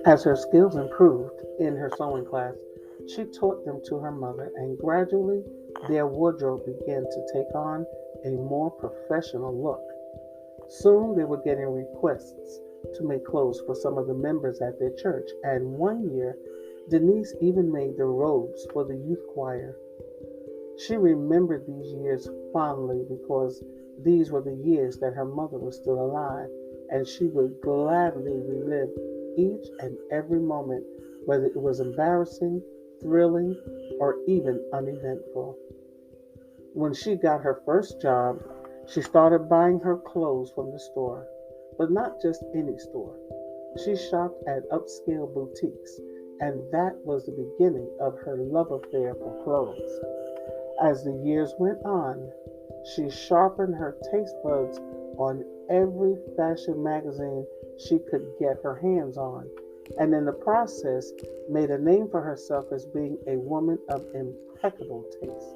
As her skills improved in her sewing class, she taught them to her mother, and gradually their wardrobe began to take on a more professional look. Soon they were getting requests to make clothes for some of the members at their church, and one year Denise even made the robes for the youth choir. She remembered these years fondly because these were the years that her mother was still alive, and she would gladly relive each and every moment, whether it was embarrassing, thrilling, or even uneventful. When she got her first job, she started buying her clothes from the store, but not just any store. She shopped at upscale boutiques, and that was the beginning of her love affair for clothes. As the years went on, she sharpened her taste buds on every fashion magazine she could get her hands on, and in the process made a name for herself as being a woman of impeccable taste.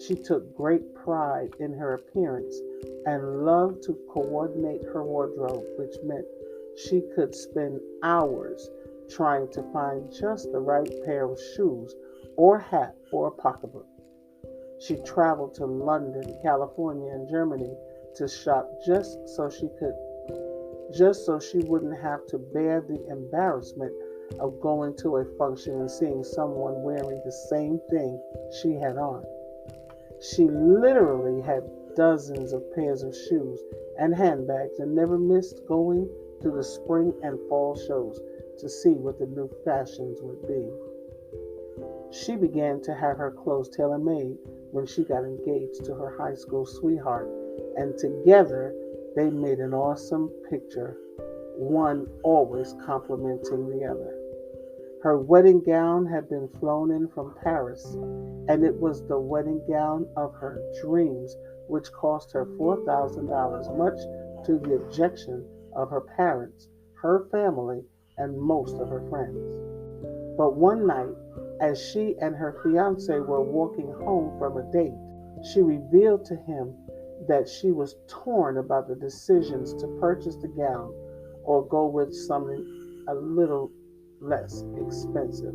She took great pride in her appearance and loved to coordinate her wardrobe, which meant she could spend hours trying to find just the right pair of shoes or hat or a pocketbook. She traveled to London, California, and Germany to shop just so she wouldn't have to bear the embarrassment of going to a function and seeing someone wearing the same thing she had on. She literally had dozens of pairs of shoes and handbags and never missed going to the spring and fall shows to see what the new fashions would be. She began to have her clothes tailor made when she got engaged to her high school sweetheart, and together they made an awesome picture, one always complimenting the other. Her wedding gown had been flown in from Paris, and it was the wedding gown of her dreams, which cost her $4,000, much to the objection of her parents, her family, and most of her friends. But one night, as she and her fiance were walking home from a date, she revealed to him that she was torn about the decisions to purchase the gown or go with something a little less expensive.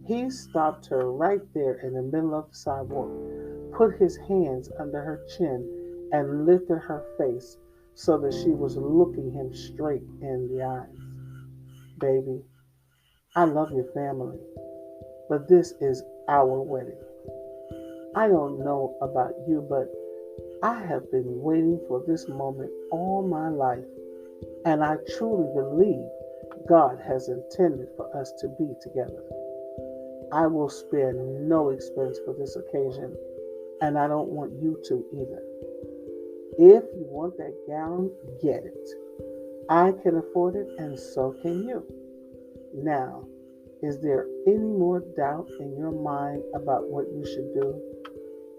He stopped her right there in the middle of the sidewalk, put his hands under her chin, and lifted her face so that she was looking him straight in the eyes. Baby, I love your family, but this is our wedding. I don't know about you, but I have been waiting for this moment all my life, and I truly believe God has intended for us to be together. I will spare no expense for this occasion, and I don't want you to either. If you want that gown, get it. I can afford it, and so can you. Now, is there any more doubt in your mind about what you should do?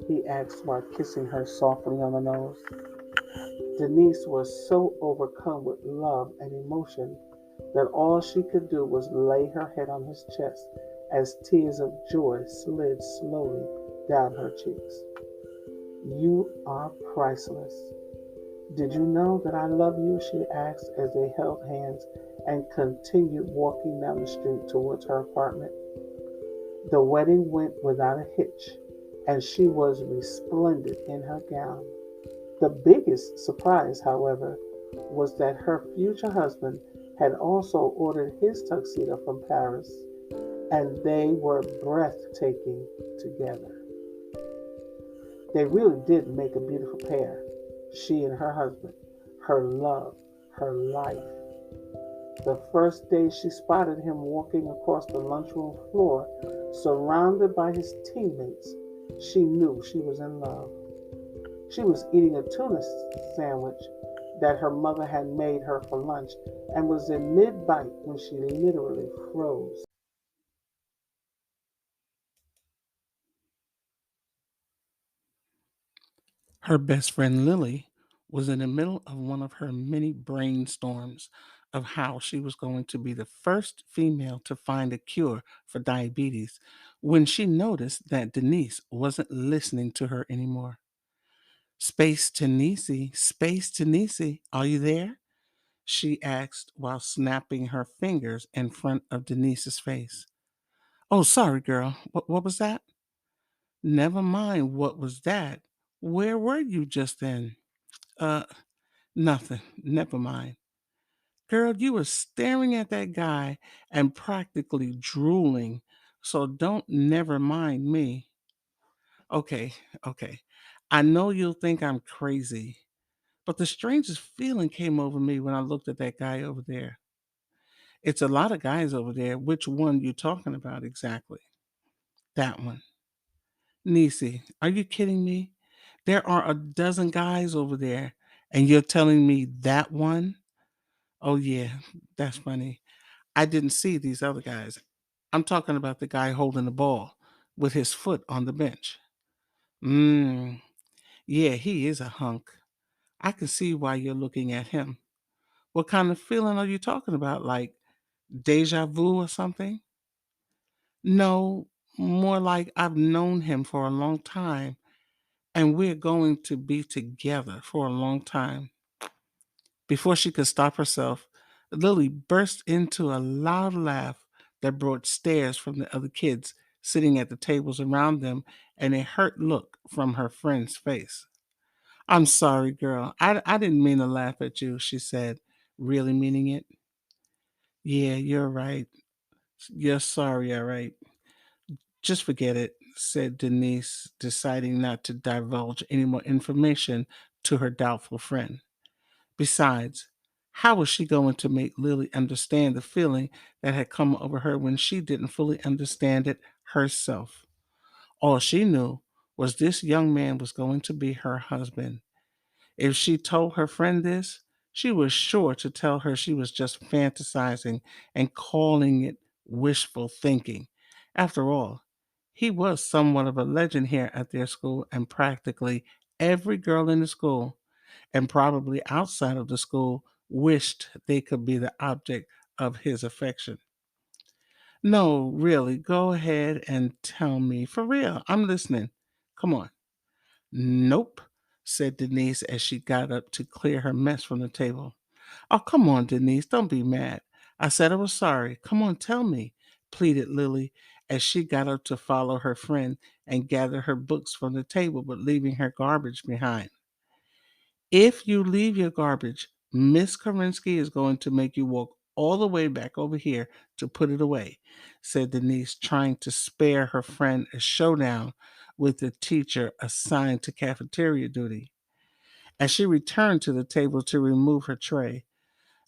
He asked while kissing her softly on the nose. Denise was so overcome with love and emotion that all she could do was lay her head on his chest as tears of joy slid slowly down her cheeks. You are priceless. Did you know that I love you? She asked as they held hands and continued walking down the street towards her apartment. The wedding went without a hitch, and she was resplendent in her gown. The biggest surprise, however, was that her future husband had also ordered his tuxedo from Paris, and they were breathtaking together. They really did make a beautiful pair, she and her husband, her love, her life. The first day she spotted him walking across the lunchroom floor, surrounded by his teammates, she knew she was in love. She was eating a tuna sandwich that her mother had made her for lunch and was in mid bite when she literally froze. Her best friend Lily was in the middle of one of her many brainstorms of how she was going to be the first female to find a cure for diabetes when she noticed that Denise wasn't listening to her anymore. Space Tanisi, are you there? she asked while snapping her fingers in front of Denise's face. Oh, sorry, girl. What was that? Never mind what was that. Where were you just then? Uh, Nothing. Never mind. Girl, you were staring at that guy and practically drooling. So don't never mind me. Okay, okay. I know you'll think I'm crazy, but the strangest feeling came over me when I looked at that guy over there. It's a lot of guys over there. Which one you talking about exactly? That one. Nisi, are you kidding me? There are a dozen guys over there, and you're telling me that one? Oh, yeah, that's funny. I didn't see these other guys. I'm talking about the guy holding the ball with his foot on the bench. Mmm, yeah, he is a hunk. I can see why you're looking at him. What kind of feeling are you talking about? Like deja vu or something? No, more like I've known him for a long time and we're going to be together for a long time. Before she could stop herself, Lily burst into a loud laugh that brought stares from the other kids sitting at the tables around them and a hurt look from her friend's face. I'm sorry, girl. I didn't mean to laugh at you, she said, really meaning it. Yeah, you're right. You're sorry, all right. Just forget it, said Denise, deciding not to divulge any more information to her doubtful friend. Besides, how was she going to make Lily understand the feeling that had come over her when she didn't fully understand it herself? All she knew was this young man was going to be her husband. If she told her friend this, she was sure to tell her she was just fantasizing and calling it wishful thinking. After all, he was somewhat of a legend here at their school, and practically every girl in the school, and probably outside of the school, wished they could be the object of his affection. No, really, go ahead and tell me. For real, I'm listening. Come on. Nope, said Denise as she got up to clear her mess from the table. Oh, come on, Denise, don't be mad. I said I was sorry. Come on, tell me, pleaded Lily as she got up to follow her friend and gather her books from the table, but leaving her garbage behind. If you leave your garbage, Miss Karinsky is going to make you walk all the way back over here to put it away, said Denise, trying to spare her friend a showdown with the teacher assigned to cafeteria duty. As she returned to the table to remove her tray,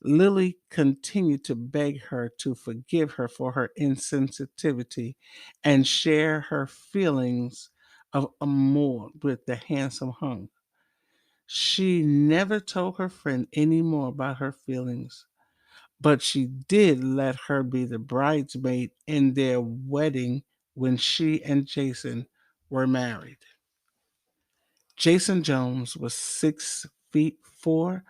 Lily continued to beg her to forgive her for her insensitivity and share her feelings of amour with the handsome hunk. She never told her friend any more about her feelings, but she did let her be the bridesmaid in their wedding when she and Jason were married. Jason Jones was 6 feet 4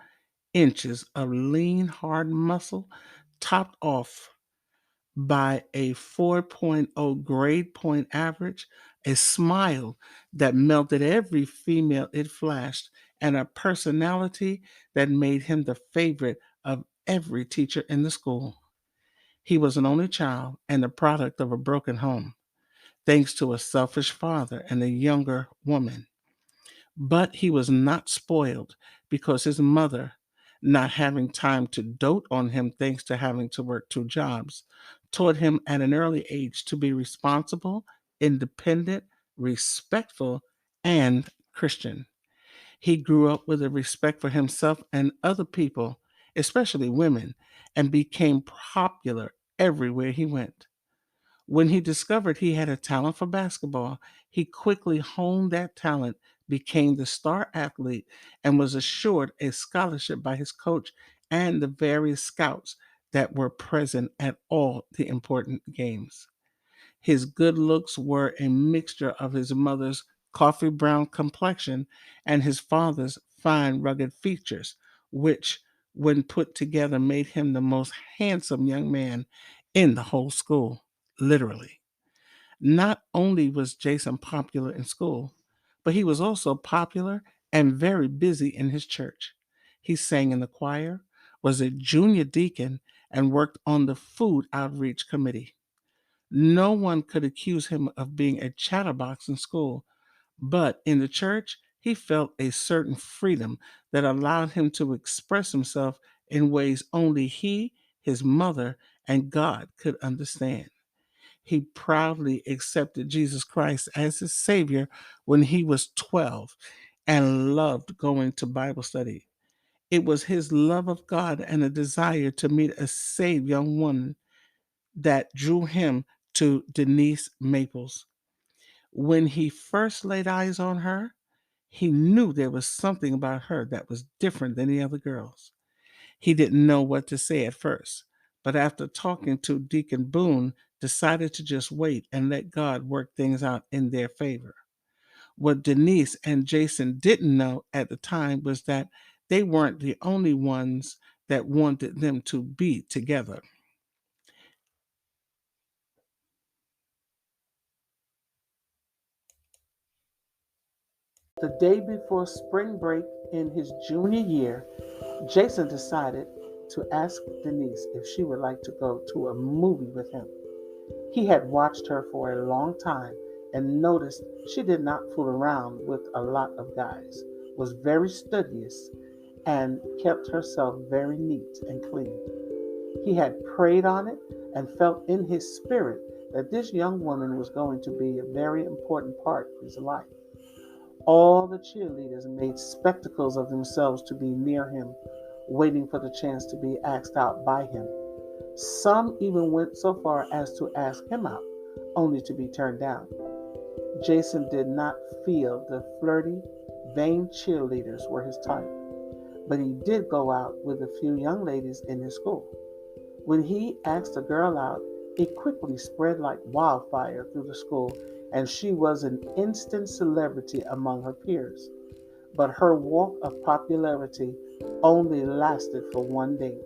inches of lean, hard muscle, topped off by a 4.0 grade point average, a smile that melted every female it flashed, and a personality that made him the favorite of every teacher in the school. He was an only child and the product of a broken home, thanks to a selfish father and a younger woman. But he was not spoiled because his mother, not having time to dote on him thanks to having to work 2 jobs, taught him at an early age to be responsible, independent, respectful, and Christian. He grew up with a respect for himself and other people, especially women, and became popular everywhere he went. When he discovered he had a talent for basketball, he quickly honed that talent, became the star athlete, and was assured a scholarship by his coach and the various scouts that were present at all the important games. His good looks were a mixture of his mother's coffee brown complexion and his father's fine, rugged features, which, when put together, made him the most handsome young man in the whole school, literally. Not only was Jason popular in school, but he was also popular and very busy in his church. He sang in the choir, was a junior deacon and worked on the food outreach committee. No one could accuse him of being a chatterbox in school, but in the church, he felt a certain freedom that allowed him to express himself in ways only he, his mother, and God could understand. He proudly accepted Jesus Christ as his Savior when he was 12 and loved going to Bible study. It was his love of God and a desire to meet a saved young woman that drew him to Denise Maples. When he first laid eyes on her, he knew there was something about her that was different than the other girls. He didn't know what to say at first, but after talking to Deacon Boone, decided to just wait and let God work things out in their favor. What Denise and Jason didn't know at the time was that they weren't the only ones that wanted them to be together. The day before spring break in his junior year, Jason decided to ask Denise if she would like to go to a movie with him. He had watched her for a long time and noticed she did not fool around with a lot of guys, was very studious, and kept herself very neat and clean. He had prayed on it and felt in his spirit that this young woman was going to be a very important part of his life. All the cheerleaders made spectacles of themselves to be near him, waiting for the chance to be asked out by him. Some even went so far as to ask him out, only to be turned down. Jason did not feel the flirty, vain cheerleaders were his type, but he did go out with a few young ladies in his school. When he asked a girl out, it quickly spread like wildfire through the school, and she was an instant celebrity among her peers. But her walk of popularity only lasted for one date.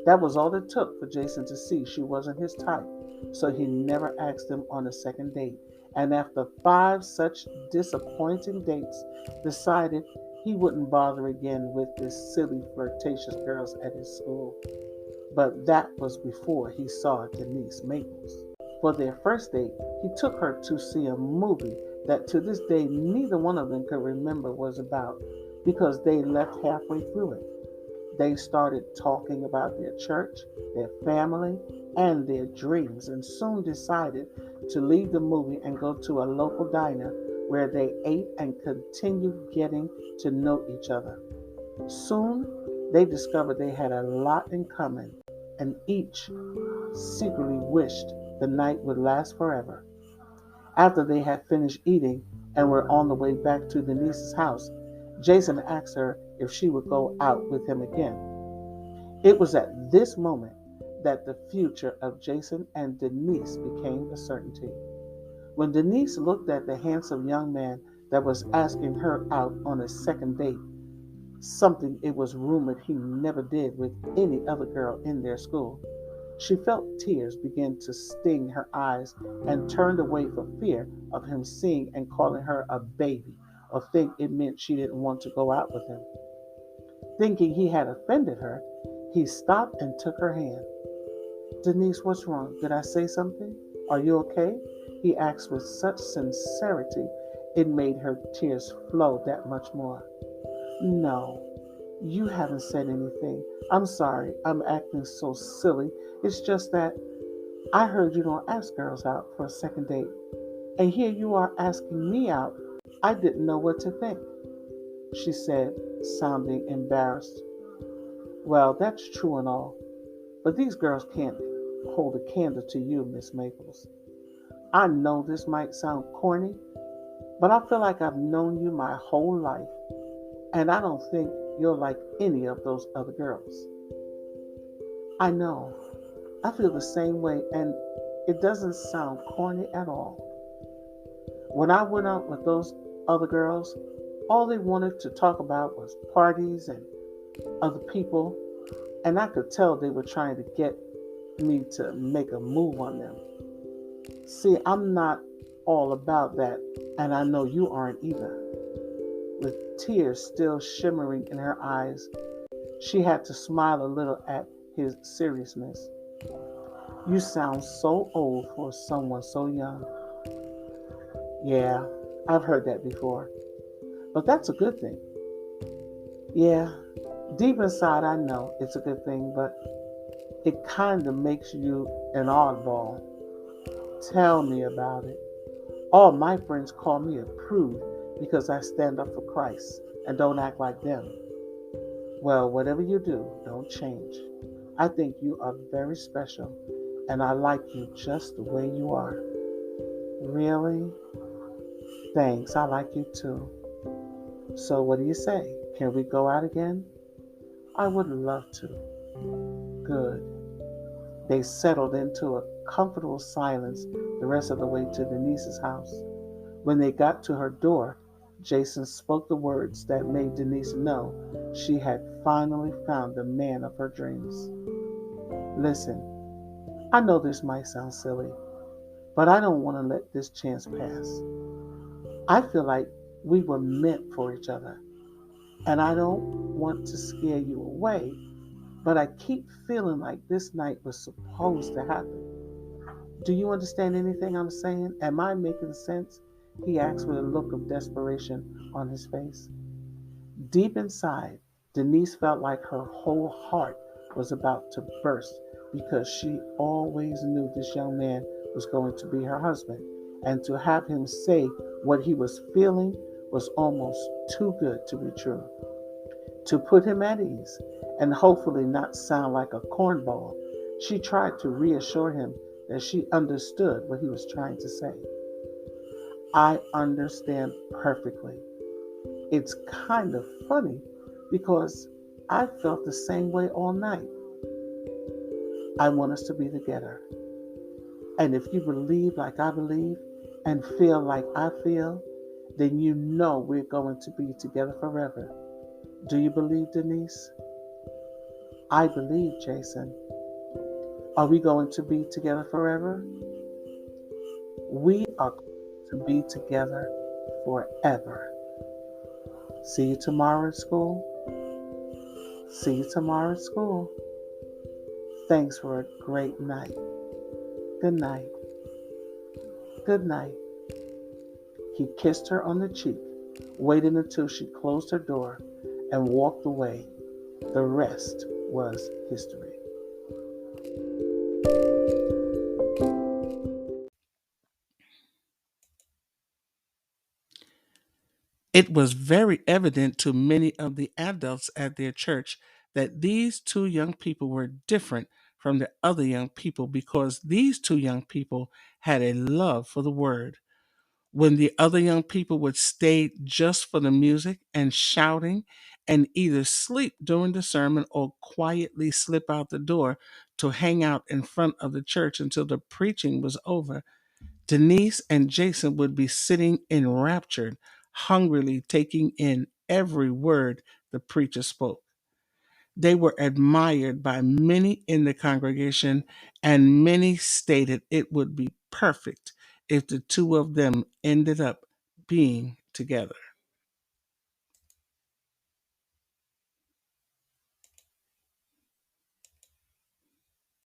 That was all it took for Jason to see she wasn't his type, so he never asked him on a second date, and after 5 such disappointing dates, decided he wouldn't bother again with this silly flirtatious girls at his school. But that was before he saw Denise Maples. For their first date, he took her to see a movie that to this day neither one of them could remember was about because they left halfway through it. They started talking about their church, their family, and their dreams, and soon decided to leave the movie and go to a local diner where they ate and continued getting to know each other. Soon, they discovered they had a lot in common, and each secretly wished the night would last forever. After they had finished eating and were on the way back to Denise's house, Jason asked her if she would go out with him again. It was at this moment that the future of Jason and Denise became a certainty. When Denise looked at the handsome young man that was asking her out on a second date, something it was rumored he never did with any other girl in their school, she felt tears begin to sting her eyes and turned away for fear of him seeing and calling her a baby or think it meant she didn't want to go out with him. Thinking he had offended her, he stopped and took her hand. Denise, what's wrong? Did I say something? Are you okay? He asked with such sincerity it made her tears flow that much more. No, you haven't said anything. I'm sorry, I'm acting so silly. It's just that I heard you don't ask girls out for a second date. And here you are asking me out. I didn't know what to think, she said, sounding embarrassed. Well, that's true and all, but these girls can't hold a candle to you, Miss Maples. I know this might sound corny, but I feel like I've known you my whole life, and I don't think you're like any of those other girls. I know. I feel the same way, and it doesn't sound corny at all. When I went out with those other girls, all they wanted to talk about was parties and other people, and I could tell they were trying to get me to make a move on them. See, I'm not all about that, and I know you aren't either. With tears still shimmering in her eyes, She had to smile a little at his seriousness. You sound so old for someone so young. Yeah, I've heard that before. But that's a good thing. Yeah, deep inside, I know it's a good thing, but it kind of makes you an oddball. Tell me about it. All my friends call me a prude because I stand up for Christ and don't act like them. Well, whatever you do, don't change. I think you are very special and I like you just the way you are. Really? Thanks, I like you too. So, what do you say? Can we go out again? I would love to. Good. They settled into a comfortable silence the rest of the way to Denise's house. When they got to her door, Jason spoke the words that made Denise know she had finally found the man of her dreams. Listen, I know this might sound silly, but I don't want to let this chance pass. I feel like we were meant for each other, and I don't want to scare you away, but I keep feeling like this night was supposed to happen. Do you understand anything I'm saying? Am I making sense? He asked with a look of desperation on his face. Deep inside, Denise felt like her whole heart was about to burst because she always knew this young man was going to be her husband. And to have him say what he was feeling was almost too good to be true. To put him at ease and hopefully not sound like a cornball, she tried to reassure him that she understood what he was trying to say. I understand perfectly. It's kind of funny because I felt the same way all night. I want us to be together. And if you believe like I believe and feel like I feel, then you know we're going to be together forever. Do you believe, Denise? I believe, Jason. Are we going to be together forever? We are going to be together forever. See you tomorrow at school. See you tomorrow at school. Thanks for a great night. Good night. Good night. He kissed her on the cheek, waited until she closed her door, and walked away. The rest was history. It was very evident to many of the adults at their church that these two young people were different from the other young people because these two young people had a love for the word. When the other young people would stay just for the music and shouting and either sleep during the sermon or quietly slip out the door to hang out in front of the church until the preaching was over, Denise and Jason would be sitting enraptured, hungrily taking in every word the preacher spoke. They were admired by many in the congregation, and many stated it would be perfect if the two of them ended up being together.